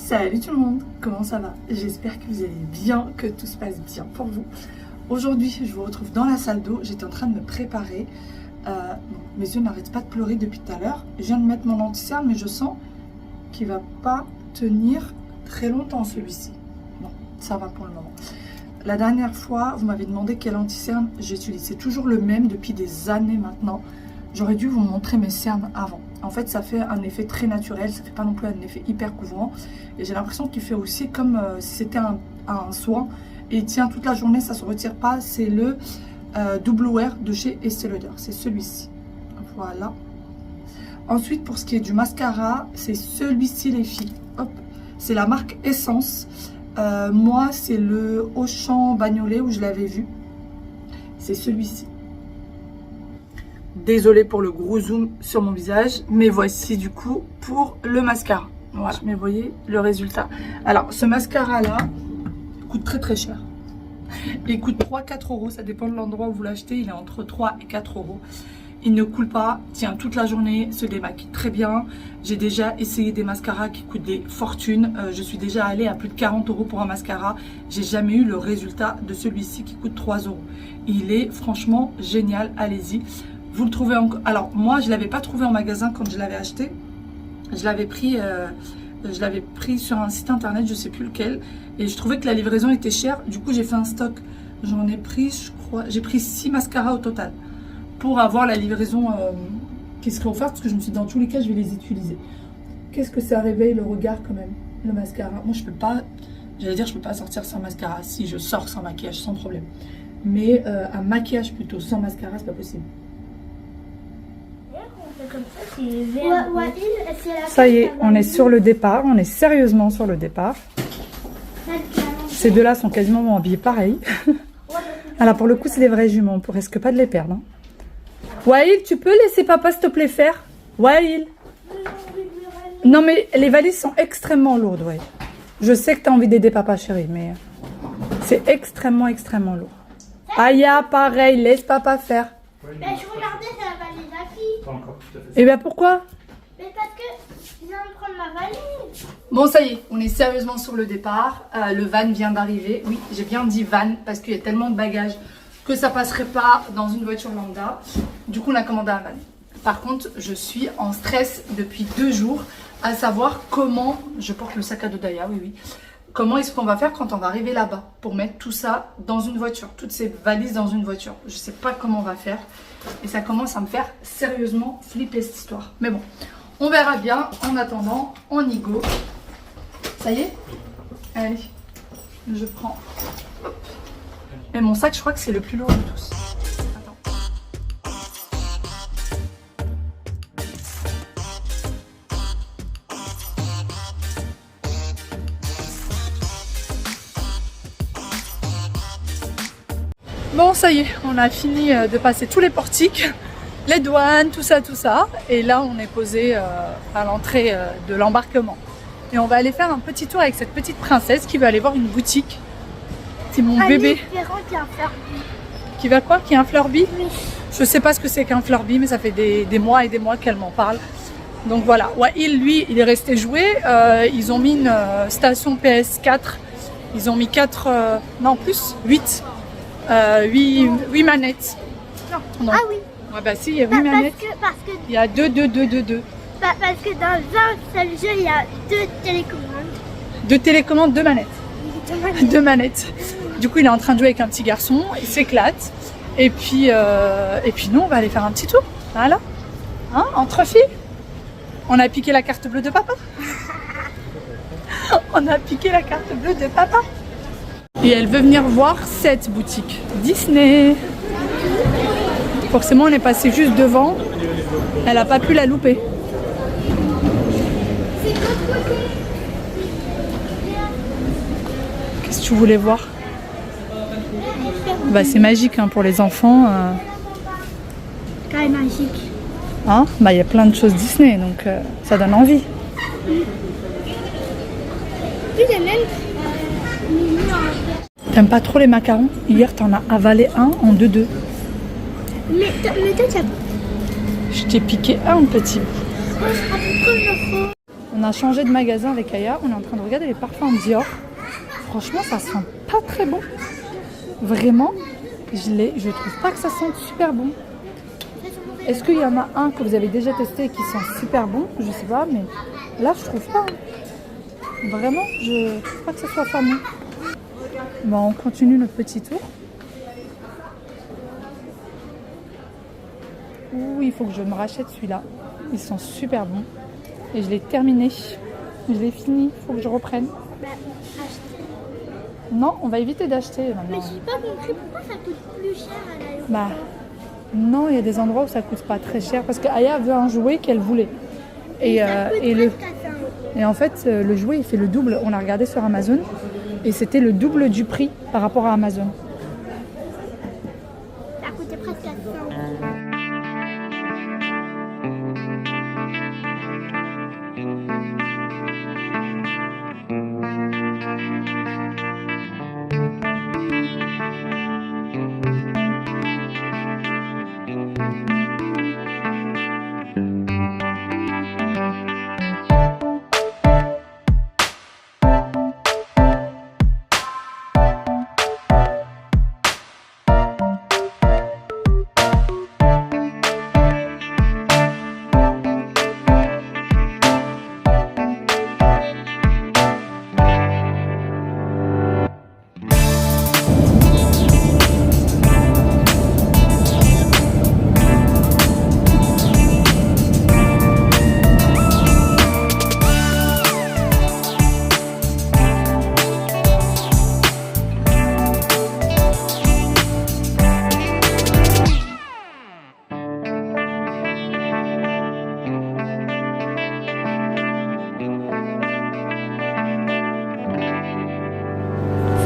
Salut tout le monde, comment ça va? J'espère que vous allez bien, que tout se passe bien pour vous. Aujourd'hui, je vous retrouve dans la salle d'eau. J'étais en train de me préparer. Mes yeux n'arrêtent pas de pleurer depuis tout à l'heure. Je viens de mettre mon anti-cerne, mais je sens qu'il va pas tenir très longtemps celui-ci. Non, ça va pour le moment. La dernière fois, vous m'avez demandé quel anti-cerne j'utilise. C'est toujours le même depuis des années maintenant. J'aurais dû vous montrer mes cernes avant. En fait, ça fait un effet très naturel, ça fait pas non plus un effet hyper couvrant. Et j'ai l'impression qu'il fait aussi comme si c'était un soin. Et il tient toute la journée, ça se retire pas. C'est le WR de chez Estée Lauder. C'est celui-ci. Voilà. Ensuite, pour ce qui est du mascara, c'est celui-ci les filles. Hop. C'est la marque Essence. Moi, c'est le Auchan Bagnolet où je l'avais vu. C'est celui-ci. Désolée pour le gros zoom sur mon visage, mais voici du coup pour le mascara. Voilà, mais voyez le résultat. Alors, ce mascara-là coûte très très cher. Il coûte 3-4 euros, ça dépend de l'endroit où vous l'achetez. Il est entre 3 et 4 euros. Il ne coule pas, tient toute la journée, se démaquille très bien. J'ai déjà essayé des mascaras qui coûtent des fortunes. Je suis déjà allée à plus de 40 euros pour un mascara. J'ai jamais eu le résultat de celui-ci qui coûte 3 euros. Il est franchement génial, allez-y. Vous le trouvez encore. Alors moi je l'avais pas trouvé en magasin quand je l'avais acheté. Je l'avais pris sur un site internet, je sais plus lequel, et je trouvais que la livraison était chère. Du coup j'ai fait un stock. J'en ai pris, je crois, j'ai pris 6 mascaras au total pour avoir la livraison qui serait offerte, parce que je me suis dit dans tous les cas je vais les utiliser. Qu'est-ce que ça réveille le regard quand même, le mascara. Moi je peux pas, j'allais dire je peux pas sortir sans mascara. Si, je sors sans maquillage sans problème, mais un maquillage plutôt sans mascara c'est pas possible. Comme ça, c'est ça y est, on est sur le départ, on est sérieusement sur le départ. Ces deux-là sont quasiment habillés pareil. Alors pour le coup, c'est des vrais jumeaux, on risque pas de les perdre. Hein. Waïl, tu peux laisser papa s'il te plaît faire? Waïl. Non mais les valises sont extrêmement lourdes, ouais. Je sais que tu as envie d'aider papa chérie, mais c'est extrêmement lourd. Aya, pareil, laisse papa faire. Mais je regardais c'est la valise à qui? Pas encore tout à fait. Et bien pourquoi? Mais parce que je viens de prendre ma valise. Bon ça y est, on est sérieusement sur le départ. Le van vient d'arriver. Oui, j'ai bien dit van parce qu'il y a tellement de bagages que ça passerait pas dans une voiture lambda. Du coup on a commandé un van. Par contre, je suis en stress depuis 2 jours à savoir comment, je porte le sac à dos d'Aya, oui. Comment est-ce qu'on va faire quand on va arriver là-bas pour mettre tout ça dans une voiture, toutes ces valises dans une voiture. Je sais pas comment on va faire et ça commence à me faire sérieusement flipper cette histoire. Mais bon, on verra bien. En attendant, on y go. Ça y est? Allez, je prends. Hop. Et mon sac, je crois que c'est le plus lourd de tous. Bon, ça y est, on a fini de passer tous les portiques, les douanes, tout ça. Et là, on est posé à l'entrée de l'embarquement. Et on va aller faire un petit tour avec cette petite princesse qui va aller voir une boutique. C'est mon bébé. Qui va quoi? Qui a un Fleurby? Oui. Je sais pas ce que c'est qu'un Fleurby, mais ça fait des mois et des mois qu'elle m'en parle. Donc voilà. Waïl, lui, il est resté jouer. Ils ont mis une station PS4. Ils ont mis 8 manettes. Non. Ah oui. Ouais, bah si, il y a 8 manettes. Parce que il y a 2. Parce que dans un seul jeu, il y a 2 télécommandes. 2 télécommandes, 2 manettes. 2 manettes. Du coup, il est en train de jouer avec un petit garçon. Il s'éclate. Et puis nous, on va aller faire un petit tour. Voilà. Hein, entre filles. On a piqué la carte bleue de papa. On a piqué la carte bleue de papa. Et elle veut venir voir cette boutique Disney. Forcément, on est passé juste devant. Elle n'a pas pu la louper. Qu'est-ce que tu voulais voir? Bah, c'est magique hein, pour les enfants. Quand même magique. Hein, bah, y a plein de choses Disney, donc ça donne envie. Puis il y a même... T'aimes pas trop les macarons? Hier, t'en as avalé un en 2-2. Mais toi, tu as... Je t'ai piqué un petit bout. On a changé de magasin avec Aya. On est en train de regarder les parfums Dior. Franchement, ça sent pas très bon. Vraiment, je trouve pas que ça sente super bon. Est-ce qu'il y en a un que vous avez déjà testé et qui sent super bon? Je sais pas, mais là, je trouve pas. Vraiment, je trouve pas que ça soit fameux. Bon, on continue notre petit tour. Ouh, il faut que je me rachète celui-là. Ils sont super bons. Et je l'ai terminé. Je l'ai fini. Il faut que je reprenne. Bah, acheter. Non, on va éviter d'acheter maintenant. Mais j'ai pas compris pourquoi ça coûte plus cher à l'aéroport. Bah, non, il y a des endroits où ça coûte pas très cher. Parce qu'Aya veut un jouet qu'elle voulait. Et en fait, le jouet, il fait le double. On a regardé sur Amazon. Et c'était le double du prix par rapport à Amazon. Ça coûtait presque 400.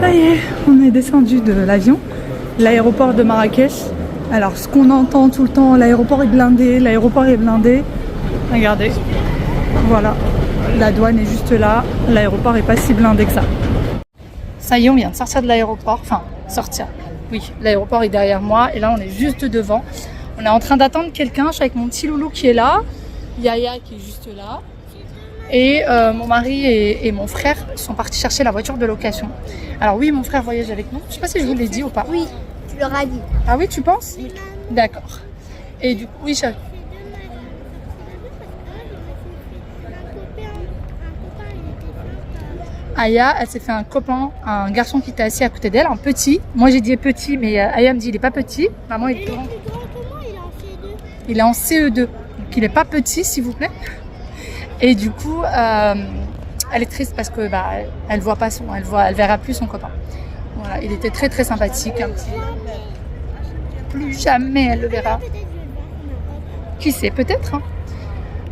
Ça y est, on est descendu de l'avion, l'aéroport de Marrakech. Alors, ce qu'on entend tout le temps, l'aéroport est blindé, l'aéroport est blindé. Regardez, voilà, la douane est juste là, l'aéroport est pas si blindé que ça. Ça y est, on vient de sortir de l'aéroport, enfin, sortir, oui, l'aéroport est derrière moi et là, on est juste devant. On est en train d'attendre quelqu'un, je suis avec mon petit loulou qui est là, Yaya qui est juste là. Et mon mari et mon frère sont partis chercher la voiture de location. Alors oui, mon frère voyage avec nous. Je sais pas si je vous l'ai dit ou pas. Oui, tu leur as dit. Ah oui, tu penses? Oui. D'accord. Et du coup, oui, Aya, elle s'est fait un copain, un garçon qui était assis à côté d'elle, un petit. Moi j'ai dit petit, mais Aya me dit il est pas petit. Maman il est grand. Il est en CE2. Donc il est pas petit, s'il vous plaît. Et du coup, elle est triste parce que elle voit pas elle verra plus son copain. Voilà, il était très très sympathique, un petit. Plus jamais elle le verra. Qui sait, peut-être.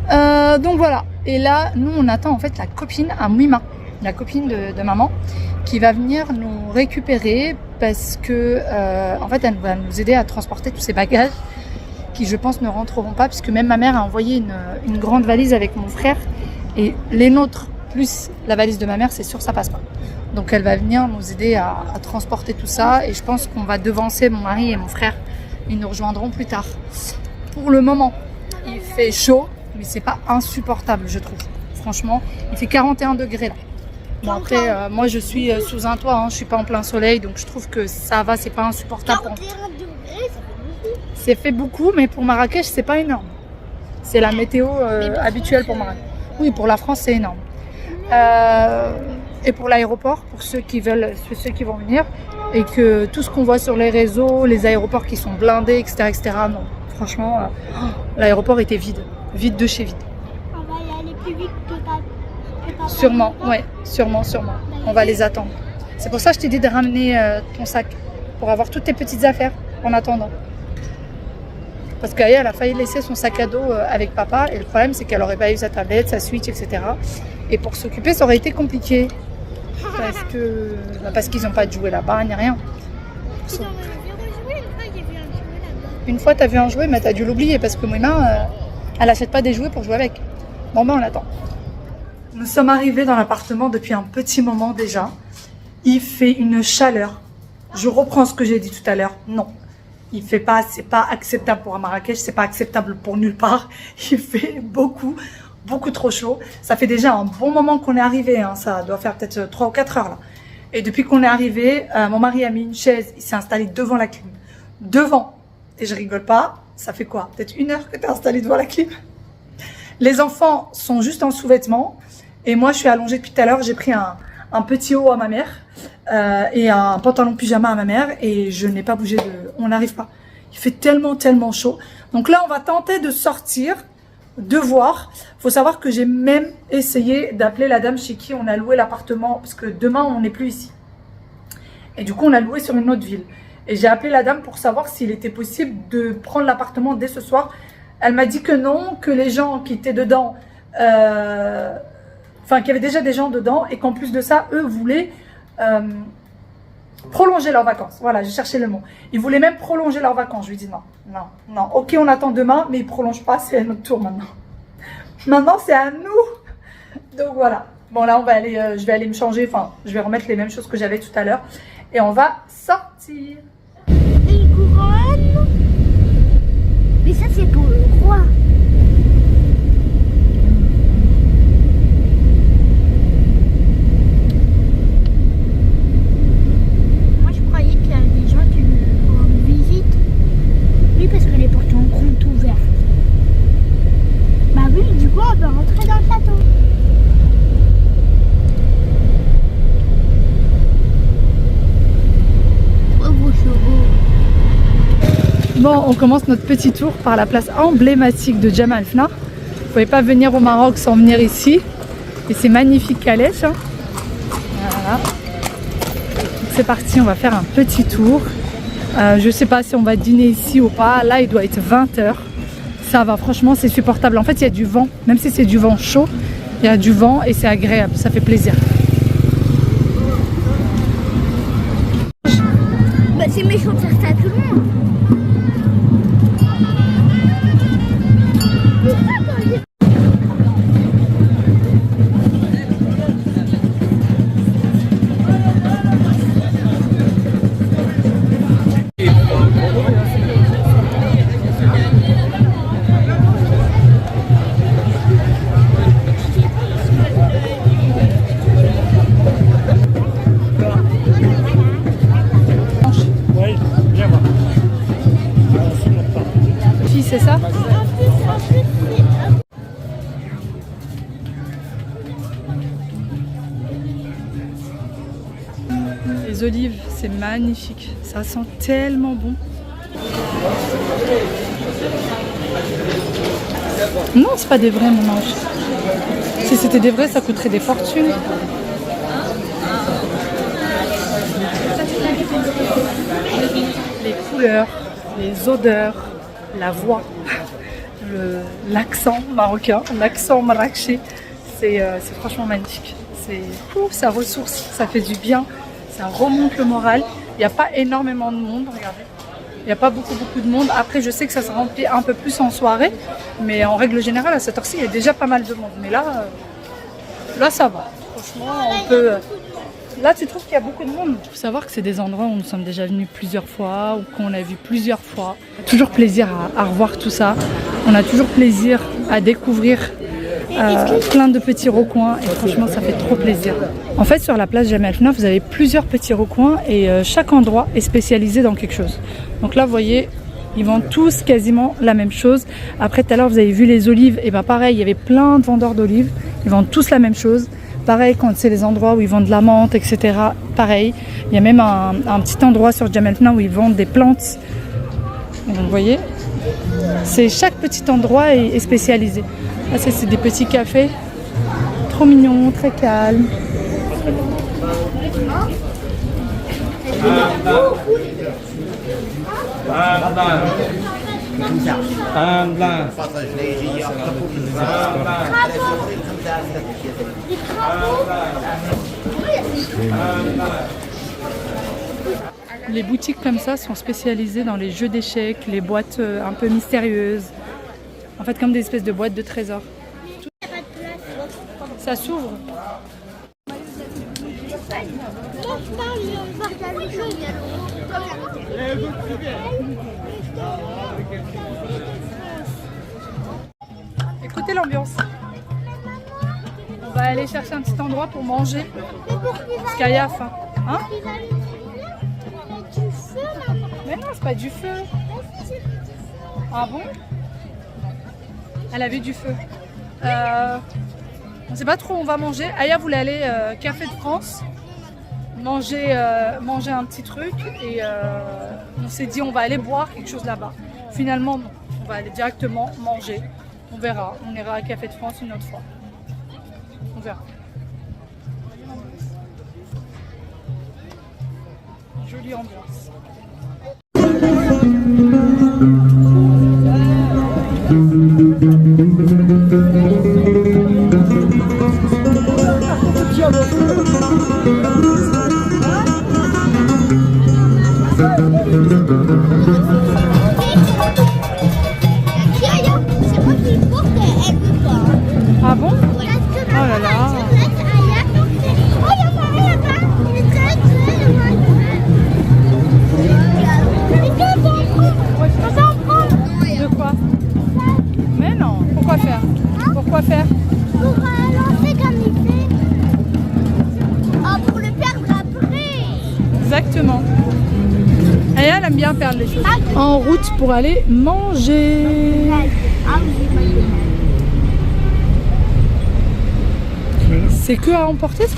Hein. Donc voilà. Et là, nous on attend en fait la copine à Mouima, la copine de maman, qui va venir nous récupérer parce que en fait elle va nous aider à transporter tous ces bagages qui je pense ne rentreront pas puisque même ma mère a envoyé une grande valise avec mon frère et les nôtres plus la valise de ma mère, c'est sûr ça passe pas. Donc elle va venir nous aider à transporter tout ça et je pense qu'on va devancer mon mari et mon frère. Ils nous rejoindront plus tard. Pour le moment, il fait chaud, mais c'est pas insupportable je trouve. Franchement, il fait 41 degrés là. Bon après, moi je suis sous un toit, hein, je suis pas en plein soleil, donc je trouve que ça va, c'est pas insupportable. 41 degrés, ça fait beaucoup. C'est fait beaucoup, mais pour Marrakech, c'est pas énorme. C'est la météo habituelle pour Marrakech. Oui, pour la France, c'est énorme. Et pour l'aéroport, pour ceux qui vont venir, et que tout ce qu'on voit sur les réseaux, les aéroports qui sont blindés, etc., non. Franchement, l'aéroport était vide de chez vide. On va y aller plus vite que papa. Sûrement, ouais, sûrement. On va les attendre. C'est pour ça que je t'ai dit de ramener ton sac, pour avoir toutes tes petites affaires en attendant. Parce qu'Aya, elle a failli laisser son sac à dos avec papa, et le problème, c'est qu'elle n'aurait pas eu sa tablette, sa Switch, etc. Et pour s'occuper, ça aurait été compliqué. Parce qu'ils n'ont pas de jouet là-bas, ni rien. Une fois, tu as vu un jouet, mais tu as dû l'oublier, parce que Mouima, elle n'achète pas des jouets pour jouer avec. Bon, ben on attend. Nous sommes arrivés dans l'appartement depuis un petit moment déjà. Il fait une chaleur. Je reprends ce que j'ai dit tout à l'heure. Non. Il fait pas, c'est pas acceptable pour Marrakech, c'est pas acceptable pour nulle part. Il fait beaucoup. beaucoup trop chaud. Ça fait déjà un bon moment qu'on est arrivé, hein. Ça doit faire peut-être 3 ou 4 heures là. Et depuis qu'on est arrivé, mon mari a mis une chaise, il s'est installé devant la clim. Devant. Et je rigole pas, ça fait quoi? Peut-être 1 heure que tu es installé devant la clim. Les enfants sont juste en sous-vêtements. Et moi, je suis allongée depuis tout à l'heure. J'ai pris un petit haut à ma mère et un pantalon pyjama à ma mère. Et je n'ai pas bougé de... On n'arrive pas. Il fait tellement chaud. Donc là, on va tenter de sortir, de voir. Il faut savoir que j'ai même essayé d'appeler la dame chez qui on a loué l'appartement. Parce que demain, on n'est plus ici. Et du coup, on a loué sur une autre ville. Et j'ai appelé la dame pour savoir s'il était possible de prendre l'appartement dès ce soir. Elle m'a dit que non, que les gens qui étaient dedans... Enfin, qu'il y avait déjà des gens dedans et qu'en plus de ça, eux voulaient prolonger leurs vacances. Voilà, j'ai cherché le mot. Ils voulaient même prolonger leurs vacances. Je lui ai dit non. Ok, on attend demain, mais ils ne prolongent pas, c'est à notre tour maintenant. Maintenant, c'est à nous. Donc voilà. Bon, là, on va aller, je vais aller me changer. Enfin, je vais remettre les mêmes choses que j'avais tout à l'heure. Et on va sortir. Une couronne. Mais ça, c'est pour le roi. Parce que les portes sont grandes ouvertes. Bah oui, du coup on peut rentrer dans le château. Oh, vos chevaux. Bon, on commence notre petit tour par la place emblématique de Jemaa el-Fna. Vous ne pouvez pas venir au Maroc sans venir ici. Et c'est magnifique calèche. Hein. Voilà. C'est parti, on va faire un petit tour. Je ne sais pas si on va dîner ici ou pas. Là, il doit être 20 h. Ça va, franchement, c'est supportable. En fait, il y a du vent. Même si c'est du vent chaud, il y a du vent et c'est agréable. Ça fait plaisir. Bah, c'est méchant de faire ça à tout le monde. C'est ça? Les olives, c'est magnifique. Ça sent tellement bon. Non, c'est pas des vrais, mon ange. Si c'était des vrais, ça coûterait des fortunes. Les couleurs, les odeurs, la voix, l'accent marocain, l'accent marrakchi, c'est franchement magnifique. Ça ressource, ça fait du bien, ça remonte le moral. Il n'y a pas énormément de monde, regardez. Il n'y a pas beaucoup de monde. Après, je sais que ça se remplit un peu plus en soirée, mais en règle générale, à cette heure-ci, il y a déjà pas mal de monde. Mais là ça va. Franchement, on peut... Là, tu trouves qu'il y a beaucoup de monde. Il faut savoir que c'est des endroits où nous sommes déjà venus plusieurs fois ou qu'on a vu plusieurs fois. Toujours plaisir à revoir tout ça. On a toujours plaisir à découvrir plein de petits recoins et franchement, ça fait trop plaisir. En fait, sur la place Jemaa el-Fna, vous avez plusieurs petits recoins et chaque endroit est spécialisé dans quelque chose. Donc là, vous voyez, ils vendent tous quasiment la même chose. Après, tout à l'heure, vous avez vu les olives. Et bien pareil, il y avait plein de vendeurs d'olives. Ils vendent tous la même chose. Pareil, quand c'est les endroits où ils vendent de la menthe, etc. Pareil, il y a même un petit endroit sur Jemaa el-Fna où ils vendent des plantes. Donc, vous voyez, chaque petit endroit est spécialisé. Là, c'est des petits cafés, trop mignons, très calmes. Les boutiques comme ça sont spécialisées dans les jeux d'échecs, les boîtes un peu mystérieuses. En fait, comme des espèces de boîtes de trésors. Ça s'ouvre. Écoutez l'ambiance. va aller chercher un petit endroit pour manger. Mais pour qu'il Parce qu'Aya a faim. Hein? il va mettre du feu maman. Mais non, c'est pas du feu. Mais si, c'est du feu. Ah bon? Elle avait du feu. On sait pas trop où on va manger. Aya voulait aller Café de France, manger un petit truc et on s'est dit on va aller boire quelque chose là-bas. Finalement non, on va aller directement manger. On verra, on ira à Café de France une autre fois. On verra. Jolie ambiance. C'est moi qui porte, elle veut pas. Ah bon? Parce que Oh là là. Oh, il y en a un là-bas. Il est très loin. On va en prendre. De quoi? Mais non, pourquoi faire? Pourquoi faire? Pour lancer comme il fait. Oh, pour le perdre après. Exactement. Aya, elle aime bien perdre les choses. En route pour aller manger. C'est que à emporter ça?